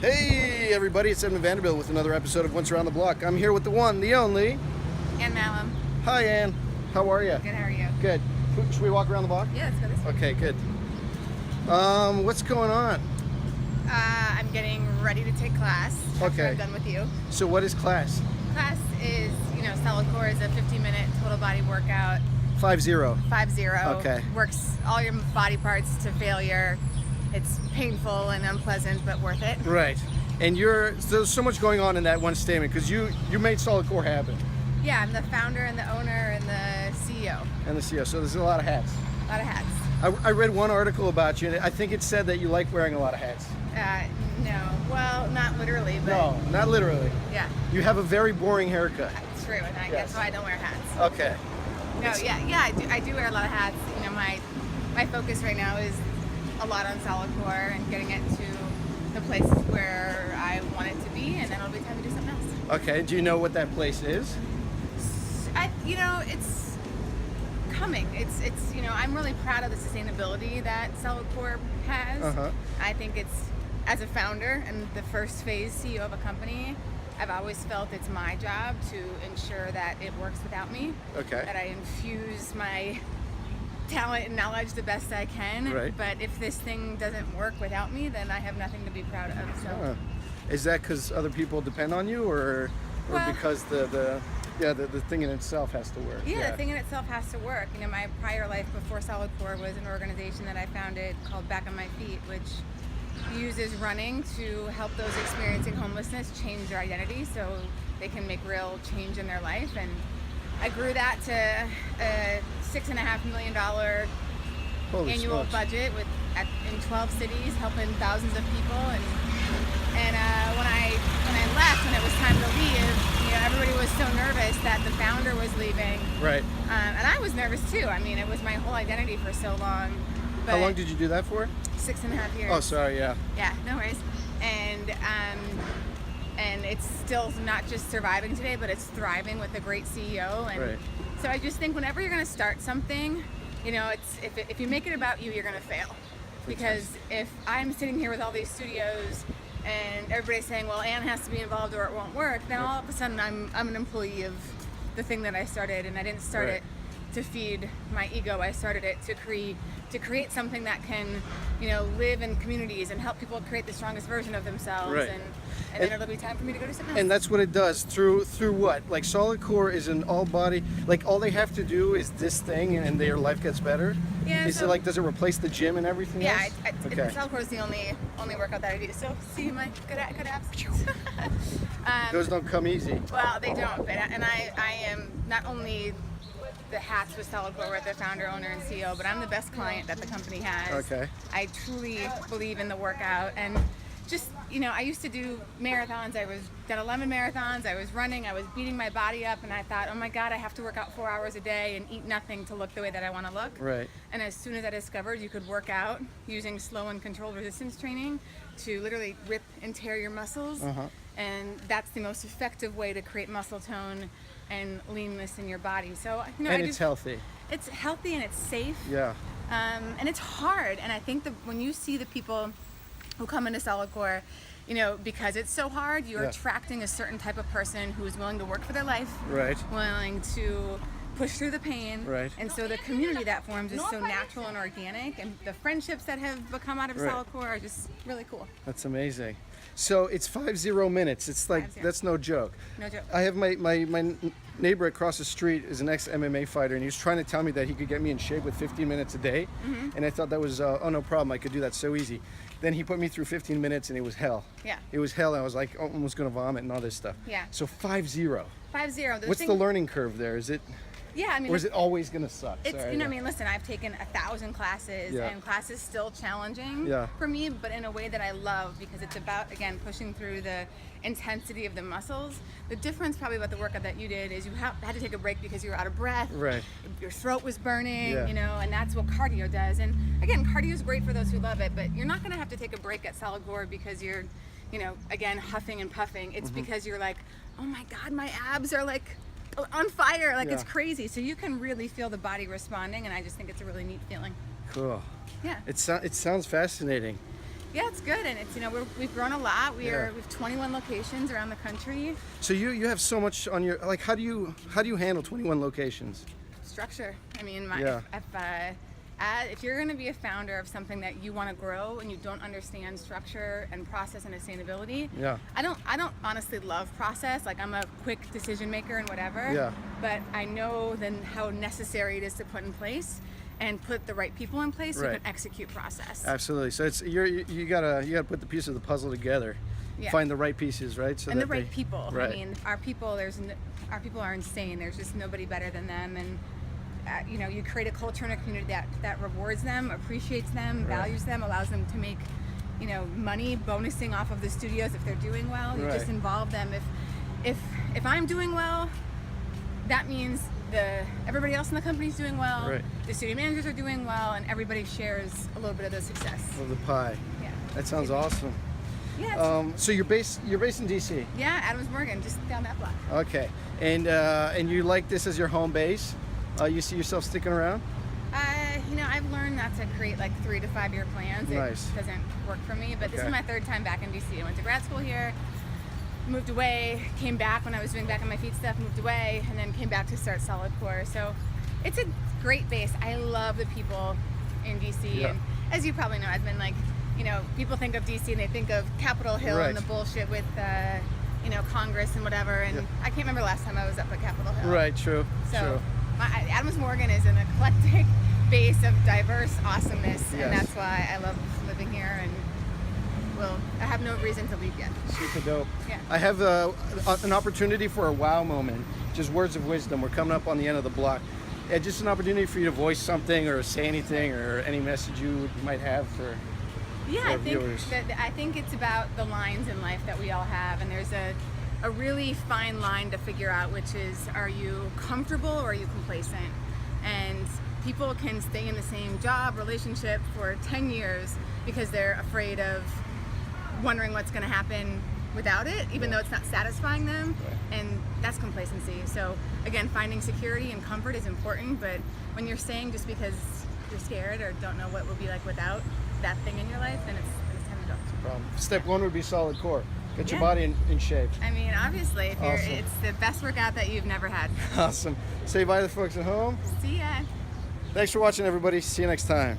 Hey everybody, it's Evan Vanderbilt with another episode of Once Around the Block. I'm here with the one, the only... Anne Mahlum. Hi Anne, how are you? Good, how are you? Good. Should we walk around the block? Yeah, let's go this way. Okay, good. What's going on? I'm getting ready to take class after Okay. I'm done with you. So what is class? Class is, Solidcore is a 50-minute total body workout. 5-0. 5-0. Okay. Works all your body parts to failure. It's painful and unpleasant, but worth it. Right. And there's so much going on in that one statement because you made Solidcore happen. Yeah, I'm the founder and the owner and the CEO. And the CEO, so there's a lot of hats. A lot of hats. I read one article about you, and I think it said that you like wearing a lot of hats. No. Well, not literally, but... No, not literally. Yeah. You have a very boring haircut. It's true, and that's why I don't wear hats. Okay. No, I do wear a lot of hats. My focus right now is a lot on Solidcore and getting it to the places where I want it to be, and then it'll be time to do something else. Okay, do you know what that place is? It's coming. It's I'm really proud of the sustainability that Solidcore has. Uh-huh. I think it's, as a founder and the first phase CEO of a company, I've always felt it's my job to ensure that it works without me. Okay. That I infuse my talent and knowledge the best I can. Right. But if this thing doesn't work without me, then I have nothing to be proud of. So. Is that because other people depend on you, or Well, because the thing in itself has to work? Yeah, the thing in itself has to work. My prior life before Solidcore was an organization that I founded called Back on My Feet, which uses running to help those experiencing homelessness change their identity so they can make real change in their life. And I grew that to a $6.5 million Holy annual smokes. budget in 12 cities, helping thousands of people. And when I left, when it was time to leave, everybody was so nervous that the founder was leaving. Right. And I was nervous too. It was my whole identity for so long. But How long did you do that for? 6.5 years. Oh, sorry, yeah. Yeah, no worries. And it's still not just surviving today, but it's thriving with a great CEO. And Right. so I just think whenever you're going to start something, if you make it about you, you're going to fail. Because if I'm sitting here with all these studios and everybody's saying, well, Anne has to be involved or it won't work, then all of a sudden I'm an employee of the thing that I started, and I didn't start Right. it to feed my ego. I started it to create something that can, live in communities and help people create the strongest version of themselves. Right. And then it'll be time for me to go do something else. And that's what it does through what? Like Solidcore is an all body, like all they have to do is this thing and their life gets better? Yeah, Is so- it like, does it replace the gym and everything Yeah, else? Okay. Solidcore is the only workout that I do. So see my good abs. Those don't come easy. Well, they don't. And I am not only the hats with Solidcore, with the founder, owner, and CEO, but I'm the best client that the company has. Okay. I truly believe in the workout, and just, I used to do marathons. I done 11 marathons. I was running. I was beating my body up, and I thought, oh my God, I have to work out 4 hours a day and eat nothing to look the way that I want to look. Right. And as soon as I discovered you could work out using slow and controlled resistance training to literally rip and tear your muscles, and that's the most effective way to create muscle tone and leanness in your body. So, It's healthy. It's healthy and it's safe. Yeah. And it's hard. And I think that when you see the people who come into Solidcore, because it's so hard, you're Yeah. attracting a certain type of person who's willing to work for their life, Right. willing to push through the pain. Right. And so the community that forms is so natural and organic, and the friendships that have become out of Right. Solidcore are just really cool. That's amazing. So it's 5-0 minutes. It's like, 5-0. that's no joke. No joke. I have my neighbor across the street is an ex-MMA fighter, and he was trying to tell me that he could get me in shape with 15 minutes a day. And I thought that was, no problem. I could do that so easy. Then he put me through 15 minutes, and it was hell. Yeah. It was hell. I was like almost going to vomit and all this stuff. Yeah. So 5-0. 5-0. What's the learning curve there? Is it, Yeah, or is it always going to suck? It's, Sorry, yeah. listen, I've taken 1,000 classes, Yeah. and class is still challenging Yeah. for me, but in a way that I love, because it's about, again, pushing through the intensity of the muscles. The difference probably about the workout that you did is you had to take a break because you were out of breath. Right. Your throat was burning, Yeah. and that's what cardio does. And again, cardio is great for those who love it, but you're not going to have to take a break at Solidcore because you're, again, huffing and puffing. It's because you're like, oh my God, my abs are like on fire, like Yeah. it's crazy. So you can really feel the body responding, and I just think it's a really neat feeling. Cool. Yeah. It sounds fascinating. Yeah, it's good, and it's we've grown a lot. We Yeah. have 21 locations around the country. So you have so much on your, like, how do you handle 21 locations? Structure. I mean, Yeah. if you're going to be a founder of something that you want to grow and you don't understand structure and process and sustainability, Yeah. I don't honestly love process. Like, I'm a quick decision maker and whatever. Yeah. But I know then how necessary it is to put in place and put the right people in place so Right. you can execute process. Absolutely. So it's you gotta put the pieces of the puzzle together. Yeah. Find the right pieces, right? So And the that right people. Right. I mean, our people are insane. There's just nobody better than them, and you create a culture and a community that rewards them, appreciates them, Right. values them, allows them to make money bonusing off of the studios if they're doing well. You Right. just involve them. If I'm doing well, that means everybody else in the company is doing well. Right. The studio managers are doing well, and everybody shares a little bit of the success. Of the pie. Yeah. That sounds awesome. Yeah. So you're based in DC. Yeah, Adams Morgan, just down that block. Okay. And you like this as your home base? You see yourself sticking around? I've learned not to create like 3 to 5 year plans. Nice. It doesn't work for me. But this Okay. is my 3rd time back in DC. I went to grad school here, moved away, came back when I was doing back on my feet stuff, moved away, and then came back to start Solidcore. So it's a great base. I love the people in DC. Yeah. And as you probably know, I've been like, people think of DC and they think of Capitol Hill Right. and the bullshit with, Congress and whatever. And Yeah. I can't remember last time I was up at Capitol Hill. Right. True. So True. Adams Morgan is an eclectic base of diverse awesomeness, Yes. and that's why I love living here, and I have no reason to leave yet. Super dope. Yeah. I have an opportunity for a wow moment, just words of wisdom. We're coming up on the end of the block. Just an opportunity for you to voice something or say anything or any message you might have for Yeah, our I think viewers. I think it's about the lines in life that we all have, and there's a really fine line to figure out, which is, are you comfortable or are you complacent? And people can stay in the same job, relationship for 10 years because they're afraid of wondering what's going to happen without it, even though it's not satisfying them. Right. And that's complacency. So again, finding security and comfort is important, but when you're staying just because you're scared or don't know what will be like without that thing in your life, then it's time to go. Step 1 would be solid core. Get your Yeah. body in shape. I mean, obviously, Awesome. it's the best workout that you've never had. Awesome. Say bye to the folks at home. See ya. Thanks for watching, everybody. See you next time.